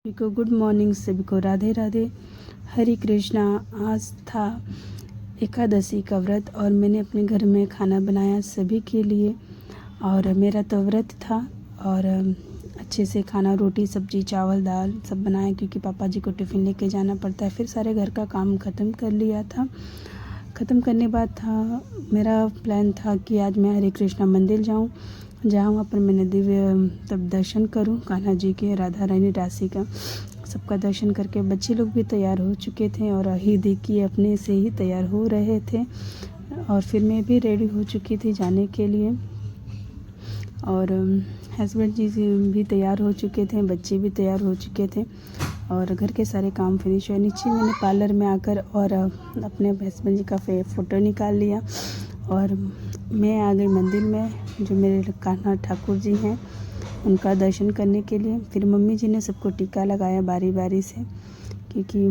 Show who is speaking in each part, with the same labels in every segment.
Speaker 1: सभी को good morning, सभी को राधे राधे, हरे कृष्णा। आज था एकादशी का व्रत और मैंने अपने घर में खाना बनाया सभी के लिए। और मेरा तो व्रत था और अच्छे से खाना, रोटी सब्जी चावल दाल सब बनाया क्योंकि पापा जी को टिफ़िन लेके जाना पड़ता है। फिर सारे घर का काम ख़त्म कर लिया था। ख़त्म करने बाद था मेरा प्लान था कि आज मैं हरे कृष्णा मंदिर जाऊँ, जहाँ वहाँ पर मैंने दिव्य तब दर्शन करूं कान्हा जी के, राधा रानी राशि का सबका दर्शन करके बच्चे लोग भी तैयार हो चुके थे और ही देखिए अपने से ही तैयार हो रहे थे। और फिर मैं भी रेडी हो चुकी थी जाने के लिए और हस्बैंड जी भी तैयार हो चुके थे, बच्चे भी तैयार हो चुके थे और घर के सारे काम फिनिश हुए। नीचे मैंने पार्लर में आकर और अपने हस्बैंड जी का फ़ोटो निकाल लिया और मैं आ गई मंदिर में, जो मेरे कान्हा ठाकुर जी हैं उनका दर्शन करने के लिए। फिर मम्मी जी ने सबको टीका लगाया बारी बारी से, क्योंकि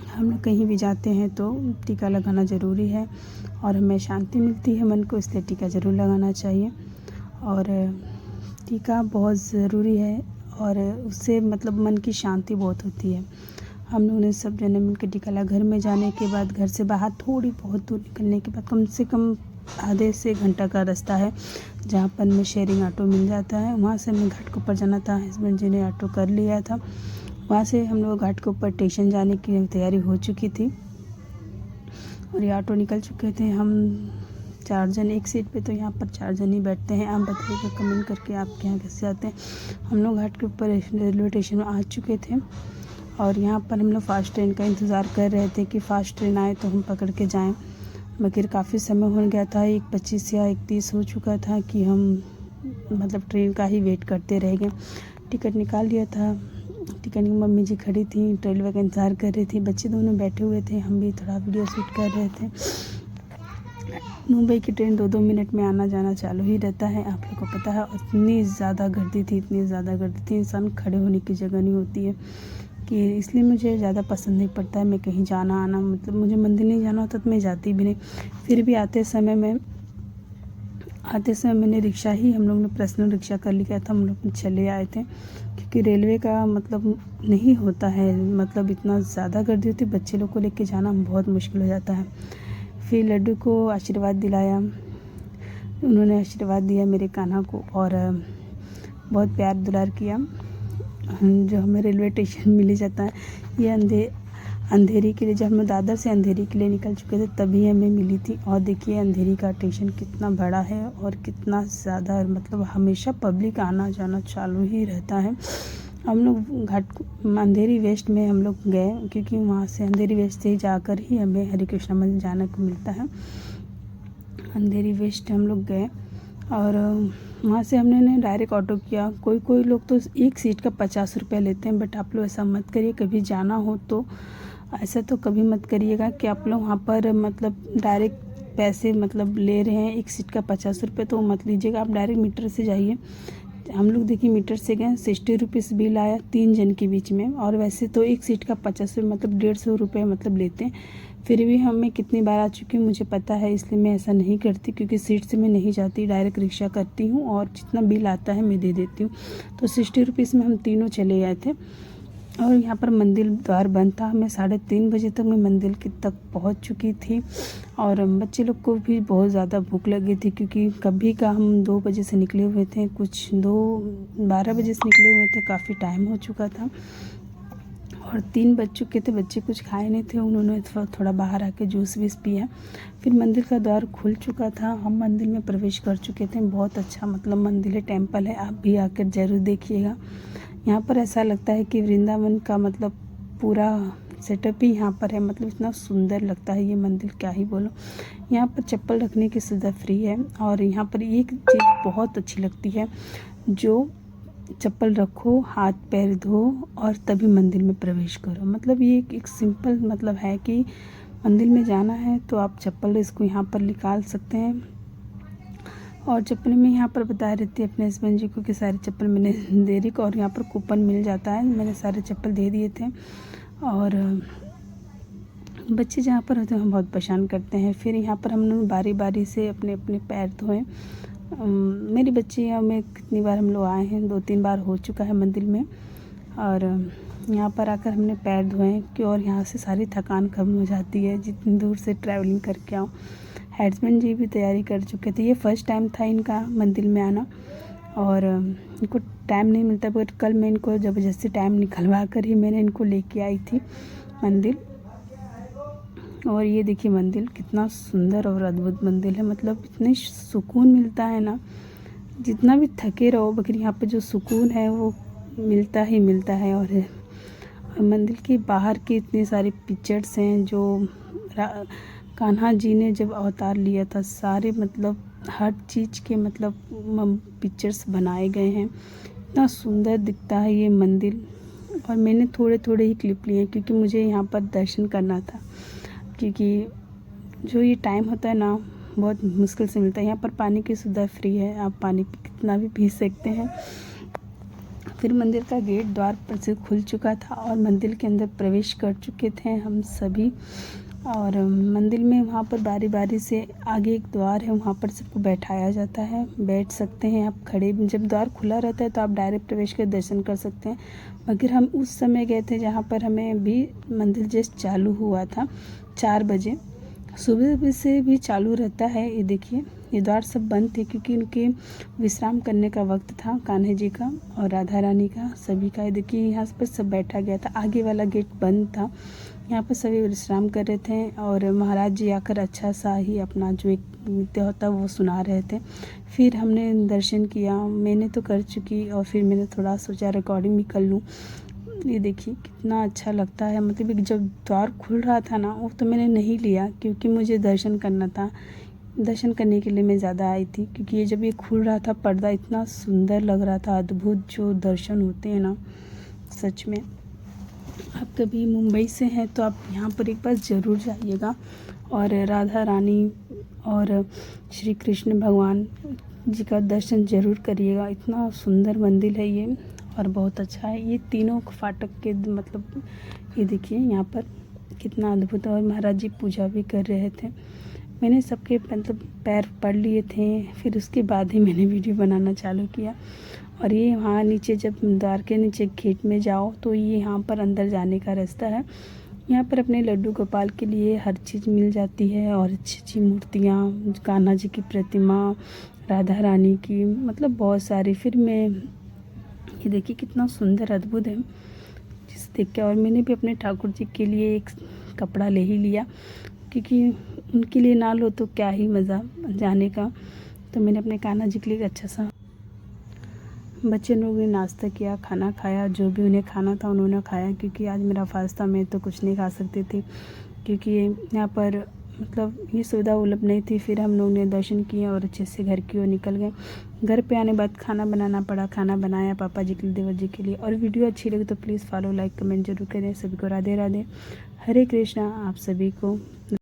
Speaker 1: हम लोग कहीं भी जाते हैं तो टीका लगाना ज़रूरी है और हमें शांति मिलती है मन को, इसलिए टीका ज़रूर लगाना चाहिए। और टीका बहुत ज़रूरी है और उससे मतलब मन की शांति बहुत होती है। हम लोगों ने सब जने मिलकर टीका लगा। घर में जाने के बाद, घर से बाहर थोड़ी बहुत दूर निकलने के बाद, कम से कम आधे से घंटा का रास्ता है जहाँ पर हमें शेयरिंग ऑटो मिल जाता है। वहाँ से हमें घाट के ऊपर जाना था, हस्बैंड जी ने ऑटो कर लिया था। वहाँ से हम लोग घाट के ऊपर स्टेशन जाने की तैयारी हो चुकी थी और ये ऑटो निकल चुके थे। हम 4 जन एक सीट पे, तो यहाँ पर 4 जन ही बैठते हैं। आप बताइएगा कमेंट करके आपके यहाँ कैसे आते हैं। हम लोग घाट के ऊपर रेलवे स्टेशन में आ चुके थे और यहाँ पर हम लोग फास्ट ट्रेन का इंतज़ार कर रहे थे कि फ़ास्ट ट्रेन आए तो हम पकड़ के जाएं। मगर काफ़ी समय हो गया था, 1:25 या 1:30 हो चुका था कि हम मतलब ट्रेन का ही वेट करते रह गए। टिकट निकाल लिया था, टिकट की मम्मी जी खड़ी थी, रेलवे का इंतज़ार कर रही थी, बच्चे दोनों बैठे हुए थे, हम भी थोड़ा वीडियो शूट कर रहे थे। मुंबई की ट्रेन 2-2 मिनट में आना जाना चालू ही रहता है, आप लोग को पता है। और इतनी ज़्यादा गर्दी थी, इंसान खड़े होने की जगह नहीं होती है कि इसलिए मुझे ज़्यादा पसंद नहीं पड़ता है मैं कहीं जाना आना। मतलब मुझे मंदिर नहीं जाना होता तो मैं जाती भी नहीं। फिर भी आते समय मैंने रिक्शा ही, हम लोग ने पर्सनल रिक्शा कर लिया था, हम लोग चले आए थे क्योंकि रेलवे का मतलब नहीं होता है, मतलब इतना ज़्यादा गर्दी होती है, बच्चे लोग को लेके जाना बहुत मुश्किल हो जाता है। फिर लड्डू को आशीर्वाद दिलाया, उन्होंने आशीर्वाद दिया मेरे कान्हा को और बहुत प्यार दुलार किया। जो हमें रेलवे स्टेशन मिल ही जाता है, ये अंधेरी के लिए, जब हम दादर से अंधेरी के लिए निकल चुके थे तभी हमें मिली थी। और देखिए अंधेरी का स्टेशन कितना बड़ा है और कितना ज़्यादा, मतलब हमेशा पब्लिक आना जाना चालू ही रहता है। हम लोग अंधेरी वेस्ट में हम लोग गए क्योंकि वहाँ से अंधेरी वेस्ट से जाकर ही हमें हरे कृष्णा मंदिर जाने को मिलता है। अंधेरी वेस्ट हम लोग गए और वहाँ से हमने डायरेक्ट ऑटो किया। कोई लोग तो एक सीट का 50 रुपये लेते हैं, बट आप लोग ऐसा मत करिए। कभी जाना हो तो ऐसा तो कभी मत करिएगा कि आप लोग वहाँ पर मतलब डायरेक्ट पैसे मतलब ले रहे हैं एक सीट का 50 रुपये, तो मत लीजिएगा। आप डायरेक्ट मीटर से जाइए। हम लोग देखिए मीटर से गए, 60 रुपीज़ बिल आया 3 जन के बीच में। और वैसे तो एक सीट का 50 मतलब 150 रुपये मतलब लेते हैं। फिर भी हमें कितनी बार आ चुकी हूँ मुझे पता है, इसलिए मैं ऐसा नहीं करती, क्योंकि सीट से मैं नहीं जाती, डायरेक्ट रिक्शा करती हूँ और जितना बिल आता है मैं दे देती हूँ। तो 60 रुपीज़ में हम तीनों चले गए थे और यहाँ पर मंदिर द्वार बंद था। मैं 3:30 बजे तक मैं मंदिर तक पहुँच चुकी थी और बच्चे लोग को भी बहुत ज़्यादा भूख लगी थी, क्योंकि कभी का हम 2 बजे से निकले हुए थे, कुछ 12 बजे से निकले हुए थे, काफ़ी टाइम हो चुका था और 3 बज चुके थे। बच्चे कुछ खाए नहीं थे, उन्होंने थोड़ा बाहर आके जूस वूस पिया। फिर मंदिर का द्वार खुल चुका था, हम मंदिर में प्रवेश कर चुके थे। बहुत अच्छा मतलब मंदिर है, टेम्पल है, आप भी आकर ज़रूर देखिएगा। यहाँ पर ऐसा लगता है कि वृंदावन का मतलब पूरा सेटअप ही यहाँ पर है, मतलब इतना सुंदर लगता है ये मंदिर, क्या ही बोलो। यहाँ पर चप्पल रखने की सुविधा फ्री है और यहाँ पर एक चीज़ बहुत अच्छी लगती है, जो चप्पल रखो, हाथ पैर धो और तभी मंदिर में प्रवेश करो। मतलब ये एक सिंपल मतलब है कि मंदिर में जाना है तो आप चप्पल इसको यहाँ पर निकाल सकते हैं। और चप्पल में यहाँ पर बता रही थी अपने हस्बैंड जी को कि सारे चप्पल मैंने दे दी, और यहाँ पर कूपन मिल जाता है, मैंने सारे चप्पल दे दिए थे। और बच्चे जहाँ पर होते हैं हम बहुत परेशान करते हैं। फिर यहाँ पर हम लोग बारी बारी से अपने अपने पैर धोए। मेरी बच्चियाँ में कितनी बार हम लोग आए हैं, 2-3 बार हो चुका है मंदिर में। और यहाँ पर आकर हमने पैर धोए कि और यहाँ से सारी थकान कम हो जाती है जितनी दूर से ट्रैवलिंग करके आओ। हेड्समैन जी भी तैयारी कर चुके थे। ये फर्स्ट टाइम था इनका मंदिर में आना और इनको टाइम नहीं मिलता, बट कल मैं इनको ज़बरदस्ती टाइम निकलवा कर ही मैंने इनको लेके आई थी मंदिर। और ये देखिए मंदिर कितना सुंदर और अद्भुत मंदिर है, मतलब इतने सुकून मिलता है ना, जितना भी थके रहो बल्कि यहाँ पे जो सुकून है वो मिलता ही मिलता है। और मंदिर के बाहर के इतने सारे पिक्चर्स हैं जो कान्हा जी ने जब अवतार लिया था, सारे मतलब हर चीज़ के मतलब पिक्चर्स बनाए गए हैं। इतना सुंदर दिखता है ये मंदिर। और मैंने थोड़े थोड़े ही क्लिप लिए क्योंकि मुझे यहाँ पर दर्शन करना था, क्योंकि जो ये टाइम होता है ना बहुत मुश्किल से मिलता है। यहाँ पर पानी की सुविधा फ्री है, आप पानी कितना भी पी सकते हैं। फिर मंदिर का गेट द्वार पर से खुल चुका था और मंदिर के अंदर प्रवेश कर चुके थे हम सभी। और मंदिर में वहाँ पर बारी बारी से आगे एक द्वार है, वहाँ पर सबको बैठाया जाता है, बैठ सकते हैं आप खड़े। जब द्वार खुला रहता है तो आप डायरेक्ट प्रवेश कर दर्शन कर सकते हैं। मगर हम उस समय गए थे जहाँ पर हमें भी मंदिर जस्ट चालू हुआ था 4 बजे, सुबह से भी चालू रहता है। ये देखिए ये द्वार सब बंद थे क्योंकि उनके विश्राम करने का वक्त था, कान्हा जी का और राधा रानी का, सभी का। ये देखिए यहाँ पर सब बैठा गया था, आगे वाला गेट बंद था, यहाँ पर सभी विश्राम कर रहे थे। और महाराज जी आकर अच्छा सा ही अपना जो एक नृत्य होता वो सुना रहे थे। फिर हमने दर्शन किया, मैंने तो कर चुकी और फिर मैंने थोड़ा सोचा रिकॉर्डिंग भी कर लूँ। ये देखिए कितना अच्छा लगता है, मतलब जब द्वार खुल रहा था ना वो तो मैंने नहीं लिया क्योंकि मुझे दर्शन करना था। दर्शन करने के लिए मैं ज़्यादा आई थी क्योंकि ये जब ये खुल रहा था पर्दा इतना सुंदर लग रहा था, अद्भुत जो दर्शन होते हैं ना सच में। आप कभी मुंबई से हैं तो आप यहाँ पर एक बार ज़रूर जाइएगा और राधा रानी और श्री कृष्ण भगवान जी का दर्शन ज़रूर करिएगा। इतना सुंदर मंदिर है ये और बहुत अच्छा है। ये तीनों फाटक के मतलब ये देखिए यहाँ पर कितना अद्भुत है। और महाराज जी पूजा भी कर रहे थे। मैंने सबके मतलब पैर पढ़ लिए थे, फिर उसके बाद ही मैंने वीडियो बनाना चालू किया। और ये वहाँ नीचे जब द्वार के नीचे गेट में जाओ तो ये यहाँ पर अंदर जाने का रास्ता है। यहाँ पर अपने लड्डू गोपाल के लिए हर चीज़ मिल जाती है और अच्छी अच्छी मूर्तियाँ, कान्हा जी की प्रतिमा, राधा रानी की, मतलब बहुत सारी। फिर मैं ये देखिए कितना सुंदर अद्भुत है जिसे देख के। और मैंने भी अपने ठाकुर जी के लिए एक कपड़ा ले ही लिया क्योंकि उनके लिए ना लो तो क्या ही मज़ा जाने का। तो मैंने अपने कान्हा जी के लिए अच्छा सा, बच्चे लोगों ने नाश्ता किया, खाना खाया, जो भी उन्हें खाना था उन्होंने खाया क्योंकि आज मेरा फास्ट था, मैं तो कुछ नहीं खा सकती थी क्योंकि यहाँ पर मतलब ये सुविधा उपलब्ध नहीं थी। फिर हम लोग ने दर्शन किए और अच्छे से घर की ओर निकल गए। घर पे आने बाद खाना बनाना पड़ा, खाना बनाया पापा जी के लिए, देवर जी के लिए। और वीडियो अच्छी लगी तो प्लीज़ फॉलो, लाइक, कमेंट जरूर करें। सभी को राधे राधे, हरे कृष्णा। आप सभी को